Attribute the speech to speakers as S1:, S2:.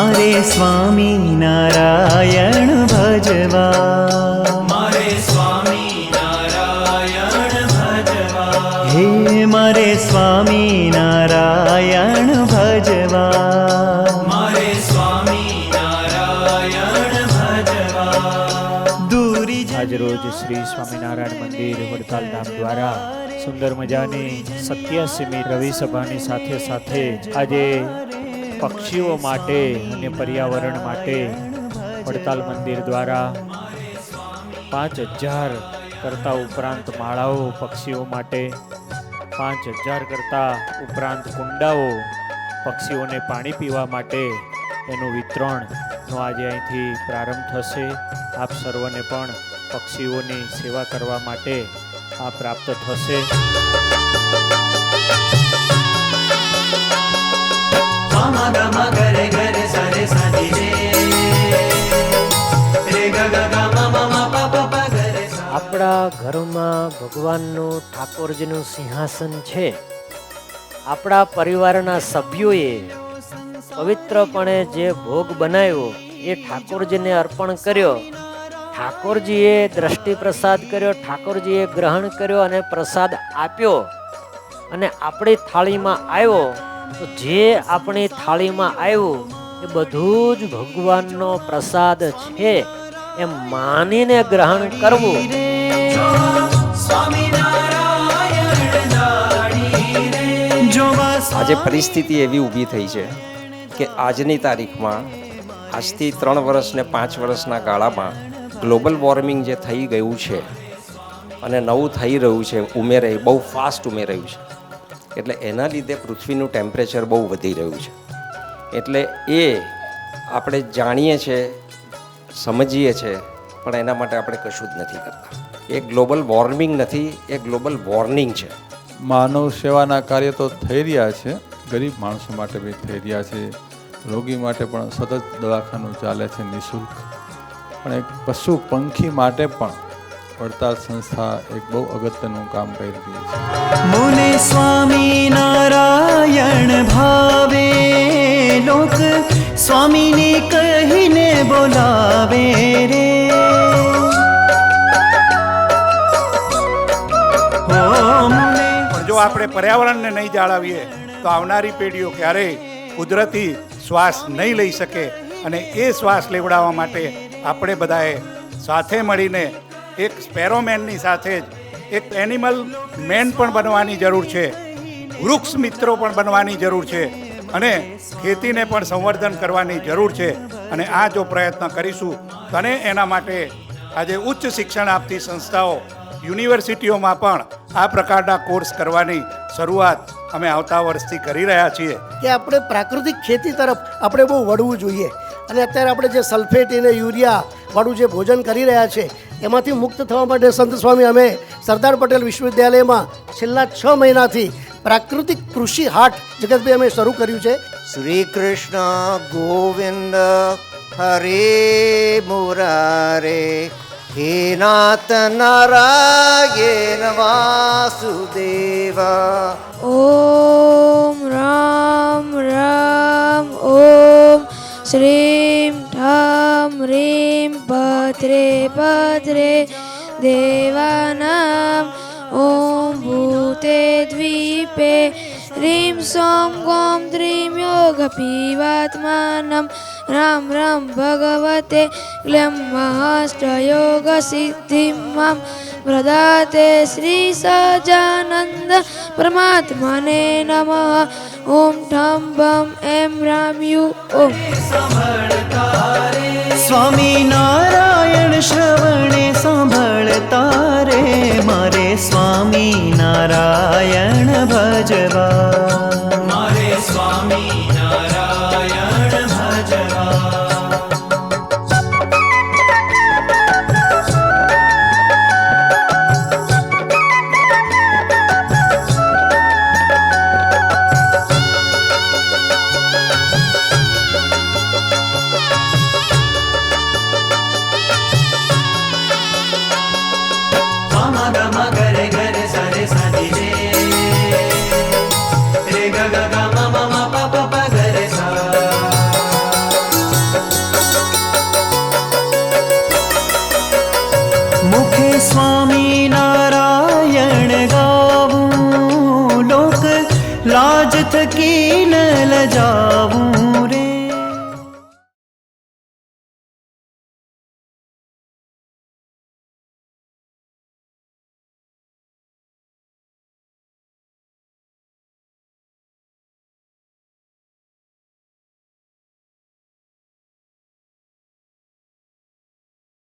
S1: મારે સ્વામી નારાયણ ભજવા,
S2: મારે સ્વામી નારાયણ ભજવા,
S1: હે મારે સ્વામી નારાયણ ભજવા,
S2: મારે સ્વામી નારાયણ ભજવા.
S1: દૂરી
S3: આજરોજ શ્રી સ્વામિનારાયણ મંદિર વડતાલ ધામ દ્વારા સુંદર મજાની 87મી રવિ સભાની સાથે સાથે આજે પક્ષીઓ માટે અને પર્યાવરણ માટે વડતાલ મંદિર દ્વારા 5000 કરતાં ઉપરાંત માળાઓ પક્ષીઓ માટે, 5000 કરતાં ઉપરાંત કુંડાઓ પક્ષીઓને પાણી પીવા માટે એનું વિતરણનો આજે અહીંથી પ્રારંભ થશે. આપ સર્વને પણ પક્ષીઓની સેવા કરવા માટે આ પ્રાપ્ત થશે.
S2: ગામા ગામા ગરે ગરે સારે સાધી રે ગ ગ ગ મ મ મ પ પ પ ગરે સા.
S4: આપણા ઘરમાં ભગવાનનું ઠાકોરજીનું સિંહાસન છે. આપણા પરિવારના સભ્યોએ પવિત્રપણે જે ભોગ બનાવ્યો એ ઠાકોરજીને અર્પણ કર્યો. ઠાકોરજીએ દ્રષ્ટિ પ્રસાદ કર્યો, ઠાકોરજીએ ગ્રહણ કર્યો અને પ્રસાદ આપ્યો અને આપણી થાળીમાં આવ્યો. તો જે આપણી થાળીમાં આવ્યું એ બધું જ ભગવાનનો પ્રસાદ છે એમ માનીને ગ્રહણ કરવું.
S5: આજે પરિસ્થિતિ એવી ઊભી થઈ છે કે આજની તારીખમાં આજથી 3 વર્ષ ને 5 વર્ષના ગાળામાં ગ્લોબલ વોર્મિંગ જે થઈ ગયું છે અને નવું થઈ રહ્યું છે, ઉમેરાય બહુ ફાસ્ટ ઉમેરાયું છે. એટલે એના લીધે પૃથ્વીનું ટેમ્પરેચર બહુ વધી રહ્યું છે. એટલે એ આપણે જાણીએ છીએ, સમજીએ છીએ, પણ એના માટે આપણે કશું જ નથી કરતા. એ ગ્લોબલ વોર્મિંગ નથી, એ ગ્લોબલ વોર્નિંગ છે.
S6: માનવ સેવાના કાર્ય તો થઈ રહ્યા છે, ગરીબ માણસો માટે બી થઈ રહ્યા છે, રોગી માટે પણ સતત દવાખાનું ચાલે છે નિઃશુલ્ક. પણ એક પશુ પંખી માટે પણ વડતાલ સંસ્થા એક બહુ અગત્યનું કામ કરી રહી છે.
S1: મુને સ્વામી નારાયણ ભાવે, લોક સ્વામીને કહીને બોલાવે રે.
S7: પણ જો આપણે પર્યાવરણને નહીં જાળવીએ તો આવનારી પેઢીઓ ક્યારેય કુદરતી શ્વાસ નહીં લઈ શકે. અને એ શ્વાસ લેવડાવવા માટે આપણે બધાએ સાથે મળીને એક સ્પેરોમેનની સાથે જ એક એનિમલ મેન પણ બનવાની જરૂર છે, વૃક્ષ મિત્રો પણ બનવાની જરૂર છે અને ખેતીને પણ સંવર્ધન કરવાની જરૂર છે. અને આ જો પ્રયત્ન કરીશું અને એના માટે આજે ઉચ્ચ શિક્ષણ આપતી સંસ્થાઓ, યુનિવર્સિટીઓમાં પણ આ પ્રકારના કોર્સ કરવાની શરૂઆત અમે આવતા વર્ષથી કરી રહ્યા છીએ.
S8: કે આપણે પ્રાકૃતિક ખેતી તરફ આપણે બહુ વળવું જોઈએ. અને અત્યારે આપણે જે સલ્ફેટ અને યુરિયા વાળું જે ભોજન કરી રહ્યા છે એમાંથી મુક્ત થવા માટે સંત સ્વામી અમે સરદાર પટેલ વિશ્વવિદ્યાલયમાં છેલ્લા 6 મહિનાથી પ્રાકૃતિક કૃષિ હાટ જગતભાઈ અમે શરૂ કર્યું છે.
S9: શ્રી કૃષ્ણ ગોવિંદ હરે મુરારે, હે નાથ નારાયણ વાસુદેવા.
S10: ઓમ રામ રામ ઓમ શ્રીમ ઠમ રીમ ભદ્રે ભદ્રે દેવાનામ. ઓમ ભૂતે દ્વીપે રીમ સોમ ગોમ દ્રીમ યોગ પીવાત્માનમ. રામ રામ ભગવતે ક્લેમ મહાષ્ટયોગ સિદ્ધિ મામ પ્રદાતે શ્રી સજાનંદ પરમાત્મને નમઃ. ઓમ ઠમ બમ એમ રામ્યુ ઓમ.
S1: સ્વામી નારાયણ શ્રવણે સાંભળતા રે, મારે સ્વામી નારાયણ ભજવા,
S2: મારે સ્વામી નારાયણ ભજવા. ગામા ગામા ગરે ગરે સારે સાધી રે
S1: थकी न लजाऊं